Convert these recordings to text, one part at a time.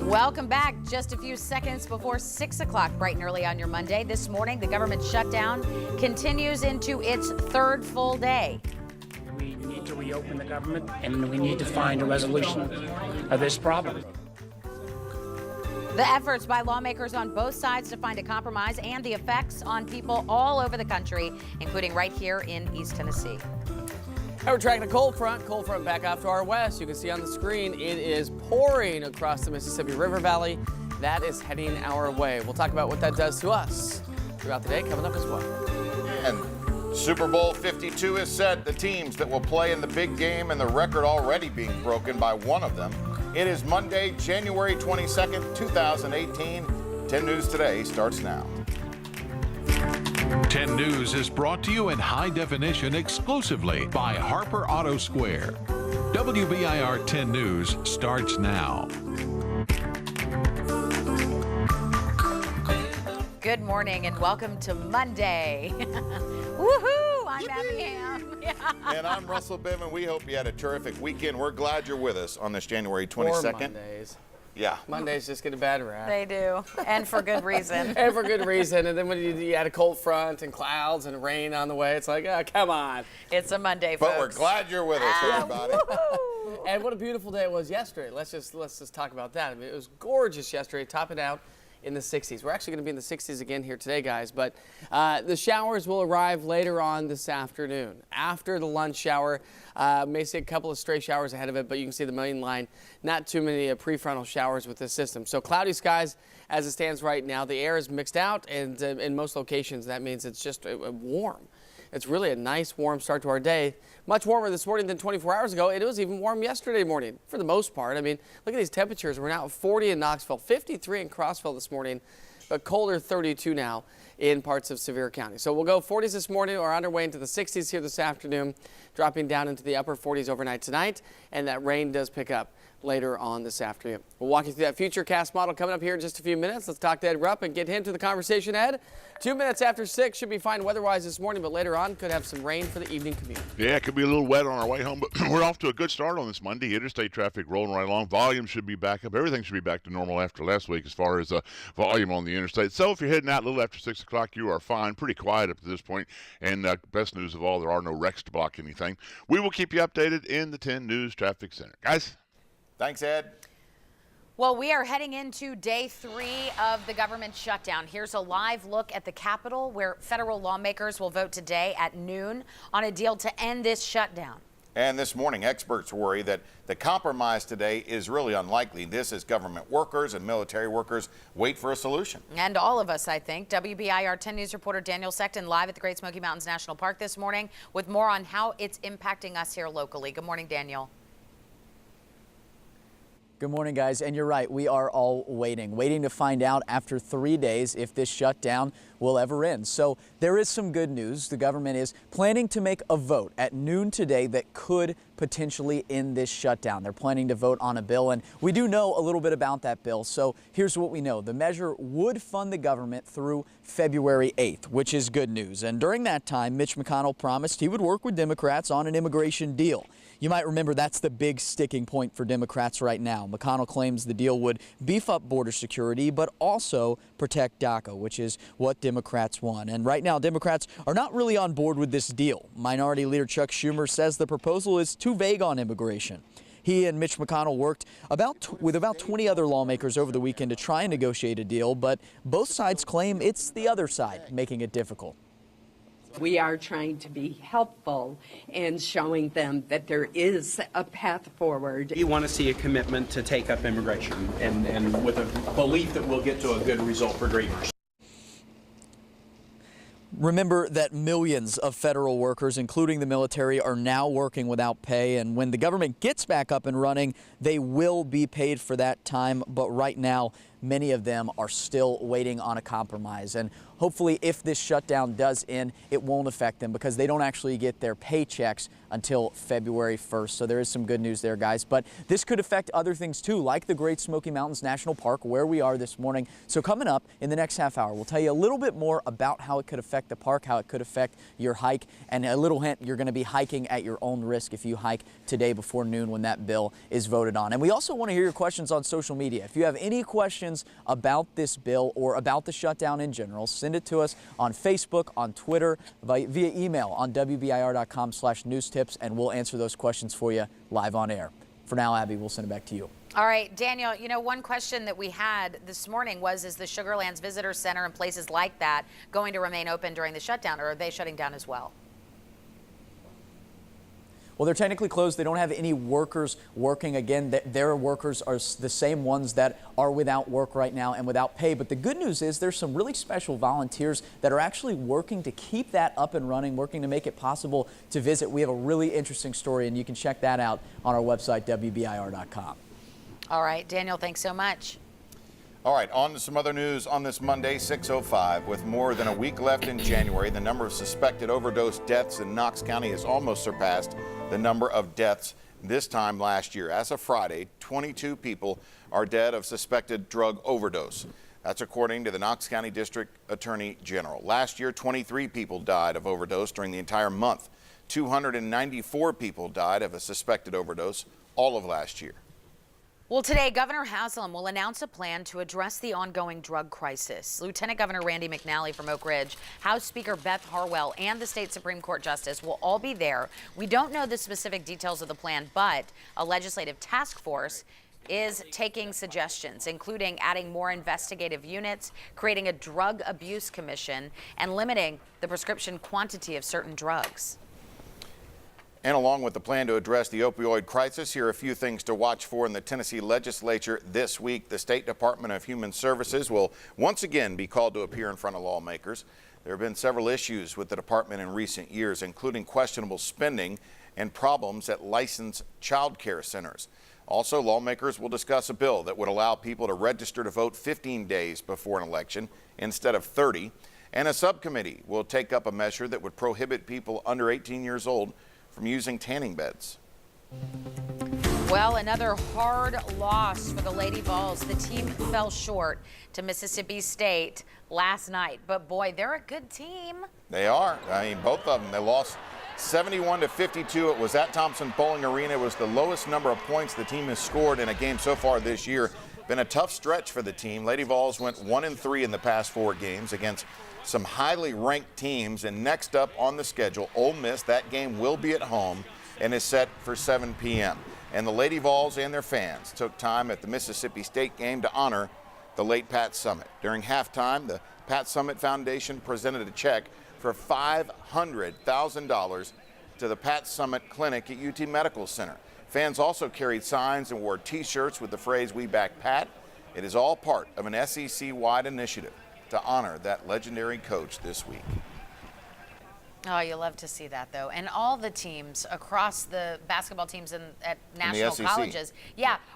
Welcome back. Just a few seconds before 6 o'clock, bright and early on your Monday. This morning, the government shutdown continues into its third full day. We need to reopen the government, and we need to find a resolution of this problem. The efforts by lawmakers on both sides to find a compromise and the effects on people all over the country, including right here in East Tennessee. Now we're tracking a cold front back off to our west. You can see on the screen it is pouring across the Mississippi River Valley. That is heading our way. We'll talk about what that does to us throughout the day coming up as well. And Super Bowl 52 is set. The teams that will play in the big game and the record already being broken by one of them. It is Monday, January 22nd, 2018. 10 News Today starts now. 10 News is brought to you in high definition exclusively by Harper Auto Square. WBIR 10 News starts now. Good morning and welcome to Monday. Woohoo! I'm Abby Ham. Yeah. And I'm Russell Bivin. We hope you had a terrific weekend. We're glad you're with us on this January 22nd. Poor Mondays. Yeah. Mondays just get a bad rap. They do, and for good reason. And for good reason. And then when you add a cold front and clouds and rain on the way, it's like, oh, come on. It's a Monday, folks. But we're glad you're with us, everybody. And what a beautiful day it was yesterday. Let's just talk about that. I mean, it was gorgeous yesterday, topping out in the 60s. We're actually going to be in the 60s again here today, guys. But the showers will arrive later on this afternoon. After the lunch shower, may see a couple of stray showers ahead of it, but you can see the main line. Not too many prefrontal showers with this system. So cloudy skies as it stands right now. The air is mixed out, and in most locations, that means it's just warm. It's really a nice warm start to our day. Much warmer this morning than 24 hours ago. It was even warm yesterday morning for the most part. I mean, look at these temperatures. We're now at 40 in Knoxville, 53 in Crossville this morning, but colder 32 now in parts of Sevier County. So we'll go 40s this morning or on our way into the 60s here this afternoon, dropping down into the upper 40s overnight tonight, and that rain does pick up later on this afternoon. We'll walk you through that Futurecast model coming up here in just a few minutes. Let's talk to Ed Rupp and get him to the conversation, Ed. 2 minutes after 6 should be fine weather-wise this morning, but later on could have some rain for the evening commute. Yeah, it could be a little wet on our way home, but we're off to a good start on this Monday. Interstate traffic rolling right along. Volume should be back up. Everything should be back to normal after last week as far as volume on the interstate. So if you're heading out a little after 6 o'clock, you are fine. Pretty quiet up to this point. And best news of all, there are no wrecks to block anything. We will keep you updated in the 10 News Traffic Center. Guys? Thanks, Ed. Well, we are heading into day 3 of the government shutdown. Here's a live look at the Capitol, where federal lawmakers will vote today at noon on a deal to end this shutdown. And this morning, experts worry that the compromise today is really unlikely. This as government workers and military workers wait for a solution. And all of us, I think. WBIR 10 News reporter Daniel Sexton live at the Great Smoky Mountains National Park this morning with more on how it's impacting us here locally. Good morning, Daniel. Good morning, guys. And you're right, we are all waiting to find out after 3 days if this shutdown will ever end. So there is some good news. The government is planning to make a vote at noon today that could potentially end this shutdown. They're planning to vote on a bill, and we do know a little bit about that bill. So here's what we know. The measure would fund the government through February 8th, which is good news. And during that time, Mitch McConnell promised he would work with Democrats on an immigration deal. You might remember that's the big sticking point for Democrats right now. McConnell claims the deal would beef up border security, but also protect DACA, which is what Democrats want. And right now, Democrats are not really on board with this deal. Minority Leader Chuck Schumer says the proposal is too vague on immigration. He and Mitch McConnell worked with about 20 other lawmakers over the weekend to try and negotiate a deal, but both sides claim it's the other side making it difficult. We are trying to be helpful and showing them that there is a path forward. You want to see a commitment to take up immigration and with a belief that we'll get to a good result for Dreamers. Remember that millions of federal workers, including the military, are now working without pay. And when the government gets back up and running, they will be paid for that time. But right now, many of them are still waiting on a compromise. And hopefully, if this shutdown does end, it won't affect them because they don't actually get their paychecks until February 1st. So there is some good news there, guys. But this could affect other things too, like the Great Smoky Mountains National Park, where we are this morning. So coming up in the next half hour, we'll tell you a little bit more about how it could affect the park, how it could affect your hike, and a little hint, you're going to be hiking at your own risk if you hike today before noon when that bill is voted on. And we also want to hear your questions on social media. If you have any questions about this bill or about the shutdown in general, send it to us on Facebook, on Twitter, via email on WBIR.com/newstips, and we'll answer those questions for you live on air. For now, Abby, we'll send it back to you. All right, Daniel, you know, one question that we had this morning was, is the Sugarlands Visitor Center and places like that going to remain open during the shutdown, or are they shutting down as well? Well, they're technically closed. They don't have any workers working. Again, their workers are the same ones that are without work right now and without pay. But the good news is there's some really special volunteers that are actually working to keep that up and running, working to make it possible to visit. We have a really interesting story, and you can check that out on our website, WBIR.com. All right, Daniel, thanks so much. All right, on to some other news on this Monday, 6:05. With more than a week left in January, the number of suspected overdose deaths in Knox County has almost surpassed the number of deaths this time last year. As of Friday, 22 people are dead of suspected drug overdose. That's according to the Knox County District Attorney General. Last year, 23 people died of overdose during the entire month. 294 people died of a suspected overdose all of last year. Well, today, Governor Haslam will announce a plan to address the ongoing drug crisis. Lieutenant Governor Randy McNally from Oak Ridge, House Speaker Beth Harwell, and the state Supreme Court Justice will all be there. We don't know the specific details of the plan, but a legislative task force is taking suggestions, including adding more investigative units, creating a drug abuse commission, and limiting the prescription quantity of certain drugs. And along with the plan to address the opioid crisis, here are a few things to watch for in the Tennessee legislature this week. The State Department of Human Services will once again be called to appear in front of lawmakers. There have been several issues with the department in recent years, including questionable spending and problems at licensed child care centers. Also, lawmakers will discuss a bill that would allow people to register to vote 15 days before an election instead of 30. And a subcommittee will take up a measure that would prohibit people under 18 years old from using tanning beds. Well, another hard loss for the Lady Vols. The team fell short to Mississippi State last night, but boy, they're a good team. They are. I mean, both of them. They lost 71-52. It was at Thompson Bowling Arena. It was the lowest number of points the team has scored in a game so far this year. Been a tough stretch for the team. Lady Vols went 1-3 in the past 4 games against some highly ranked teams. And next up on the schedule, Ole Miss. That game will be at home and is set for 7 p.m. And the Lady Vols and their fans took time at the Mississippi State game to honor the late Pat Summitt. During halftime, the Pat Summitt Foundation presented a check for $500,000 to the Pat Summitt Clinic at UT Medical Center. Fans also carried signs and wore T-shirts with the phrase, "We back Pat." It is all part of an SEC-wide initiative to honor that legendary coach this week. Oh, you love to see that, though. And all the teams across the basketball teams at national colleges,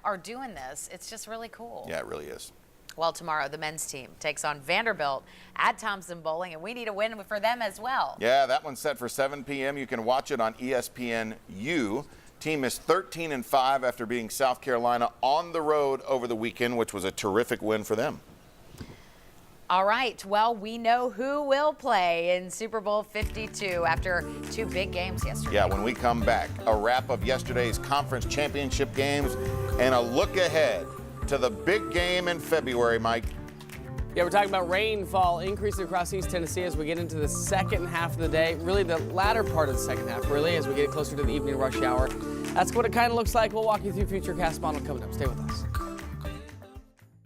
are doing this. It's just really cool. Yeah, it really is. Well, tomorrow, the men's team takes on Vanderbilt at Thompson Bowling, and we need a win for them as well. Yeah, that one's set for 7 p.m. You can watch it on ESPNU. Team is 13-5 after beating South Carolina on the road over the weekend, which was a terrific win for them. All right, well, we know who will play in Super Bowl 52 after 2 big games yesterday. Yeah, when we come back, a wrap of yesterday's conference championship games and a look ahead to the big game in February, Mike. Yeah, we're talking about rainfall increasing across East Tennessee as we get into the second half of the day, really the latter part of the second half, really, as we get closer to the evening rush hour. That's what it kind of looks like. We'll walk you through Futurecast model coming up. Stay with us.